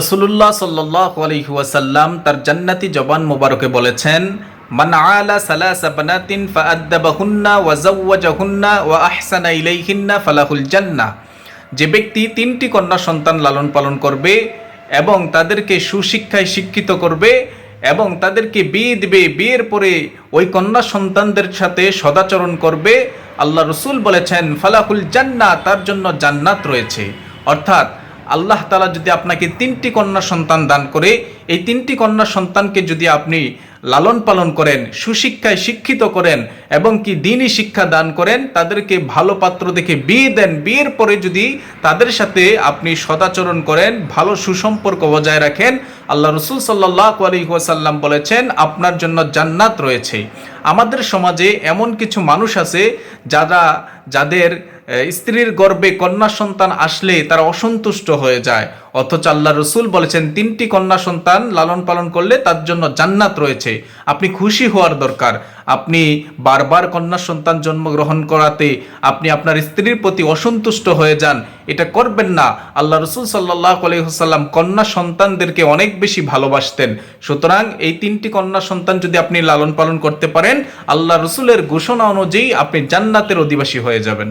রাসূলুল্লাহ সাল্লাল্লাহু আলাইহি ওয়াসাল্লাম তার জান্নাতি জবান মোবারকে বলেছেন, মান আলা সালাসা বানাতিন ফাআদ্দাবাহুন্না ওয়া যাওয়াজাহুন্না ওয়া আহসানা ইলাইহিন্না ফালাহুল জান্নাহ। যে ব্যক্তি তিনটি কন্যা সন্তান লালন পালন করবে এবং তাদেরকে সুশিক্ষায় শিক্ষিত করবে এবং তাদেরকে বিয়ে দিবে, বিয়ের পরে ওই কন্যা সন্তানদের সাথে সদাচরণ করবে, আল্লাহ রসুল বলেছেন ফালাহুল জান্নাহ, তার জন্য জান্নাত রয়েছে। অর্থাৎ আল্লাহ তাআলা যদি আপনাকে তিনটি কন্যা সন্তান দান করে, এই তিনটি কন্যা সন্তানকে যদি আপনি লালন পালন করেন, সুশিক্ষায় শিক্ষিত করেন এবং কি দ্বীনি শিক্ষা দান করেন, তাদেরকে ভালো পাত্র দেখে বিয়ে দেন, বিয়ের পরে যদি তাদের সাথে আপনি সদাচরণ করেন, ভালো সুসম্পর্ক বজায় রাখেন, আল্লাহ রসুল সাল্লাল্লাহু আলাইহি ওয়াসাল্লাম বলেছেন আপনার জন্য জান্নাত রয়েছে। আমাদের সমাজে এমন কিছু মানুষ আছে যাদের স্ত্রীর গর্ভে কন্যা সন্তান আসলে তারা অসন্তুষ্ট হয়ে যায়, অথচ আল্লাহ রসুল বলেছেন তিনটি কন্যা সন্তান লালন পালন করলে তার জন্য জান্নাত রয়েছে। আপনি খুশি হওয়ার দরকার। আপনি বারবার কন্যা সন্তান জন্মগ্রহণ করাতে আপনি আপনার স্ত্রীর প্রতি অসন্তুষ্ট হয়ে যান, এটা করবেন না। আল্লাহ রসুল সাল্লাল্লাহু আলাইহি ওয়াসাল্লাম কন্যা সন্তানদেরকে অনেক বেশি ভালোবাসতেন। সুতরাং এই তিনটি কন্যা সন্তান যদি আপনি লালন পালন করতে পারেন, আল্লাহ রসুলের ঘোষণা অনুযায়ী আপনি জান্নাতের অধিবাসী হয়ে যাবেন।